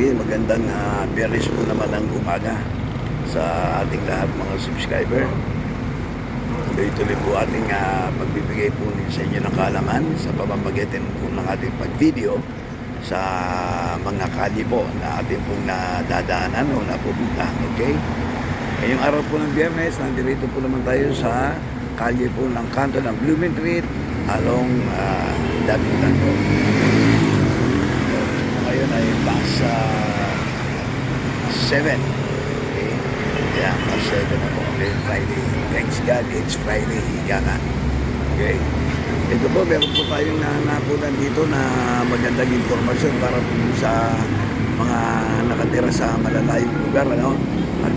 Sige, magandang Biyernes po naman ng umaga sa ating lahat mga subscriber. Tuloy-tuloy po ating pagbibigay po sa inyo ng kaalaman sa pamamagitan po ng ating pag-video sa mga kalye po na ating pong nadadaanan o napupuntahan. Okay? Ngayong araw po ng Biyernes, nandito po naman tayo sa kalye po ng kanto ng Blumentritt along Dapitan po. Ngayon ay past 7. Okay? Yeah, past 7 na po. Okay, Friday. Thanks God, it's Friday. Higa nga. Okay? Ito po, meron po tayong napunan dito na magandang informasyon para po sa mga nakatira sa malalayong lugar. Ano? At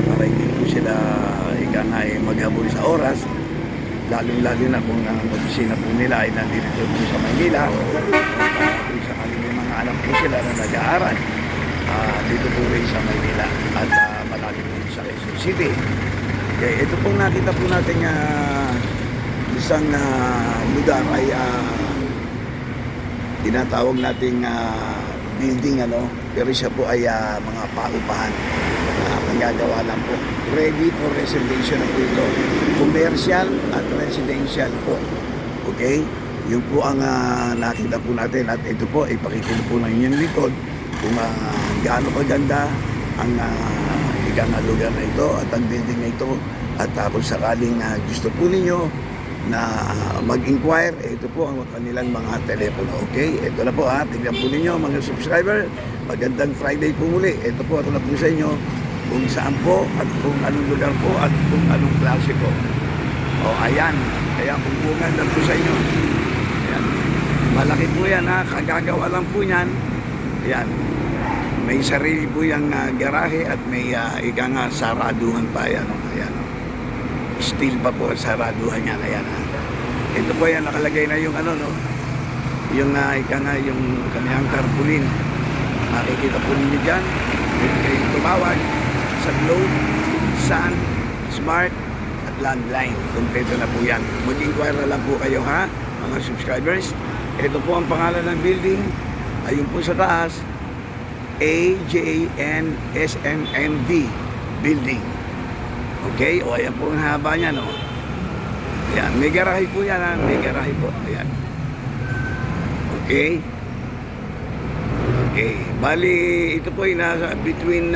para hindi po sila higa nga maghabol sa oras. Lalo-lalo na kung ang opisina po nila ay nandito po sa Manila. Sa kanilang mga anak po sila na nag-aaral dito po rin sa Manila at malapit po sa Quezon City. Okay, ito pong nakita po natin isang lugar ay tinatawag nating building, pero siya po ay mga paupahan. Magagawa lang po. Ready for residential na po ito. Commercial at residential po. Okay? Yun po ang nakita po natin. At ito po, ipakikita po ng inyong likod kung gaano kaganda ang igang lugar na ito at ang building na ito. At kung sakaling gusto po ninyo na mag-inquire, ito po ang kanilang mga telepono. Okay? Ito na po tingnan po ninyo mga subscriber. Magandang Friday po muli. Ito po, ito na po sa inyo kung saan po at kung anong lugar po at kung anong klase po. O ayan, kaya kumpungan na po sa inyo. Ayan. Malaki po yan kagagawa lang po yan. Ayan. May sarili po yung garahe at may saraduhan pa yan. Ayan. Steel pa po saraduhan yan. Ayan. Ito po yan, nakalagay na yung yung yung kanyang tarpaulin. Makikita po ninyo dyan. Pwede kayong tumawag sa Globe, Sun, Smart at Landline. Kompleto na po yan. Mag-inquire na lang po kayo mga subscribers. Ito po ang pangalan ng building. Ayun po sa taas, AJNSMMD Building. Okay? O ayan po ang haba niya, no? Ayan, may garahe po yan, may garahe po. Ayan. Okay? Okay. Bali, ito po ay nasa between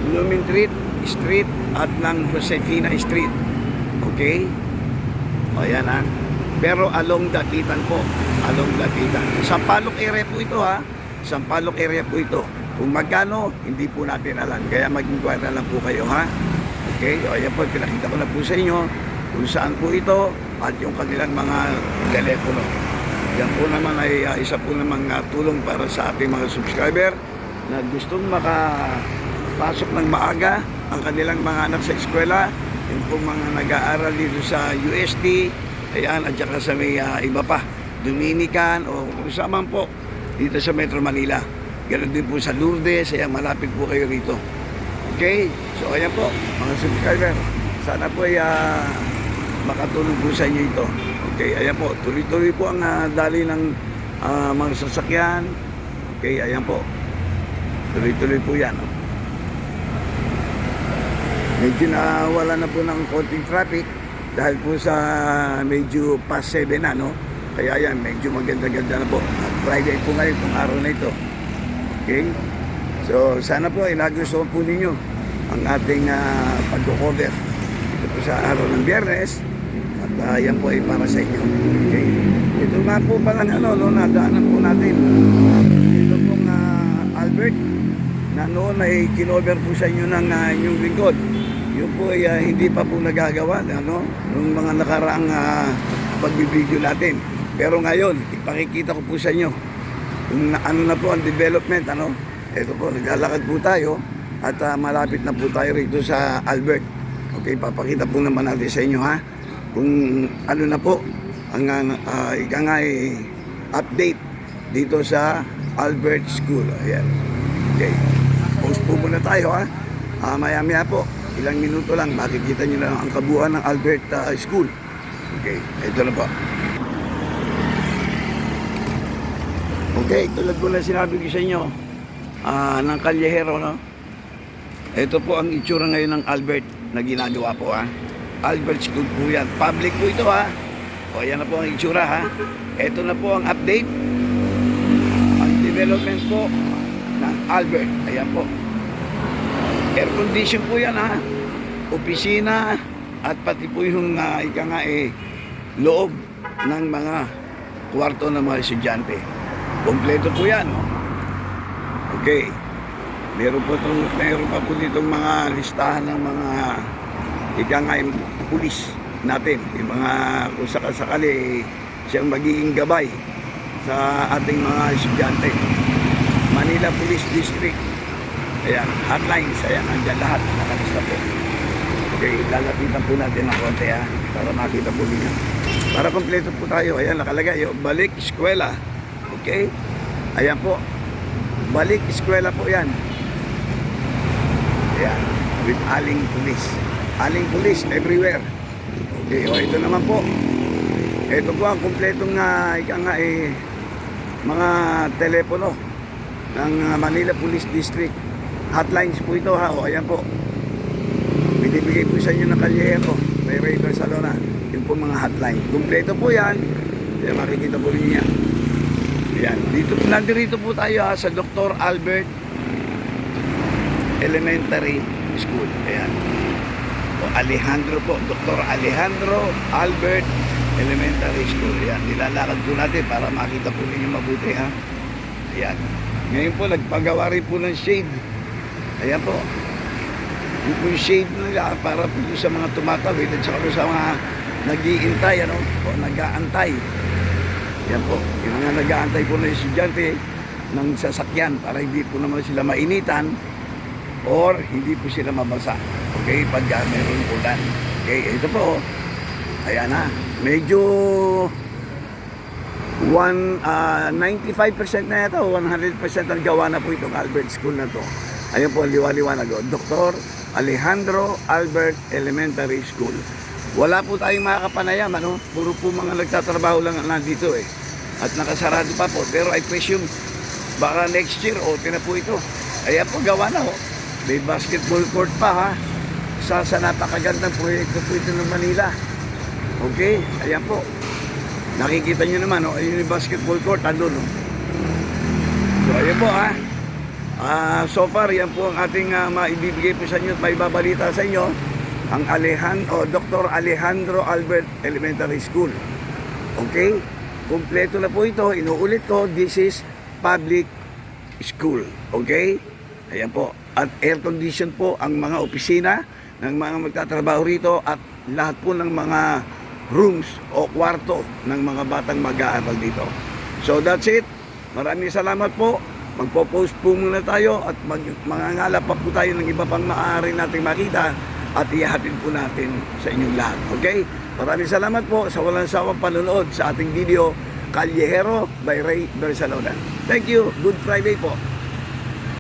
Blumentritt Street at ng Josefina Street. Okay? O yan Pero along Dapitan po. Along Dapitan. Sampaloc area po ito Sampaloc area po ito. Kung magkano, hindi po natin alam. Kaya mag-inquire na lang po kayo Okay? O yan po, pinakita ko na po sa inyo kung saan po ito at yung kanilang mga telepono. Yan po naman ay isa po namang tulong para sa ating mga subscriber na gustong makapasok ng maaga ang kanilang mga anak sa eskwela, yung pong mga nag-aaral dito sa UST, ayan, at saka sa may iba pa, Dominican o kung saan po dito sa Metro Manila. Ganoon din po sa Lourdes, ayan, malapit po kayo rito. Okay? So ayan po, mga subscriber, sana po ay makatulong po sa inyo ito. Okay, ayan po, tuloy-tuloy po ang dali ng mga sasakyan. Okay, ayan po. Tuloy-tuloy po yan. Medyo nawala na po ng konting traffic dahil po sa medyo past 7 na, Kaya ayan, medyo maganda-ganda na po. Friday po ngayon, itong araw na ito. Okay? So, sana po ay nagustuhan po ninyo ang ating pag-cover ito po sa araw ng Biyernes. At yan po ay para sa inyo. Okay? Ito nga po palang nadaanan po natin. Ito pong Albert na noon ay kinover po sa inyo ng inyong lingkod. Yun po ay hindi pa po nagagawa nung mga nakaraang pagbibideo natin. Pero ngayon, ipakikita ko po sa inyo kung ano na po ang development. Ito po, naglalakad po tayo at malapit na po tayo rito sa Albert. Okay, papakita po naman natin sa inyo kung ano na po ang update dito sa Albert School. Ayan. Okay. Post po muna tayo maya-maya po, ilang minuto lang makikita nyo na ang kabuuan ng Albert School. Okay, ito na po. Okay, tulad po na sinabi ko sa inyo, ng Callejero, no? Ito po ang itsura ngayon ng Albert na ginagawa po, ha. Albert School po yan. Public po ito, ha. O, yan na po ang itsura, ha. Ito na po ang update. Ang development po ng Albert. Ayan po. Air condition po yan, ha. Opisina at pati po yung loob ng mga kwarto ng mga estudyante. Kompleto po yan. Okay. Meron pa po ditong mga listahan ng mga pulis natin. Yung mga kung sakali siyang magiging gabay sa ating mga estudyante. Manila Police District. Ayan, hotlines. Ayan, andyan lahat. Nakalista po. Okay, lalapitan po natin ng konti, ha, para makita po ninyo. Para kompleto po tayo. Ayan, nakalagay. Balik eskwela. Okay? Ayan po. Balik eskwela po yan. Ayan. With aling police. Aling police everywhere. Okay, o ito naman po. Ito po ang kompletong mga telepono ng Manila Police District. Hotlines po ito, ha. O ayan po. Binibigay po sa inyo ng Callejero. May Rayber Salona. Yung po mga hotline. Kompleto po yan. Ayan, makikita po rin yan. Ayan. Nandito po tayo, ha, sa Dr. Albert Elementary School. Ayan. O Alejandro po. Dr. Alejandro Albert Elementary School. Ayan. Nilalakad po natin para makita po ninyo mabuti, ha. Ayan. Ngayon po, nagpagawa rin po ng shade. Ayan po. Yung shade nila para po sa mga tumatawid at saka sa mga nag-iintay, ano, o nag-aantay. Yan po, yung mga nag-aantay po na estudyante ng sasakyan para hindi po naman sila mainitan or hindi po sila mabasa. Okay, pag meron ulan. Okay, ito po, ayan na, medyo 95% na ito, 100% ang gawa na po itong Albert School na to. Ayun po, liwa-liwanag. Dr. Alejandro Albert Elementary School. Wala po tayong makakapanayam, ano? Puro po mga nagtatrabaho lang nandito, eh. At nakasarado pa po. Pero I presume, baka next year, na po ito. Ayan po, gawa na, ho. May basketball court pa, ha? Sa napakagandang proyekto po ito ng Manila. Okay? Ayan po. Nakikita nyo naman, oh, ayun yung basketball court, andun, oh. So, ayan po, ha? So far, yan po ang ating maibibigay po sa inyo at may babalita sa inyo, ang Dr. Alejandro Albert Elementary School. Okay? Kompleto na po ito. Inuulit ko, this is public school. Okay? Ayan po. At air condition po ang mga opisina ng mga magtatrabaho rito at lahat po ng mga rooms o kwarto ng mga batang mag-aaral dito. So that's it. Maraming salamat po. Magpo-post po muna tayo at mangangalap pa po tayo ng iba pang maaari nating makita at ihahatid po natin sa inyong lahat. Okay? Maraming salamat po sa walang sawang panonood sa ating video Callejero by Ray Bersalona. Thank you. Good Friday po.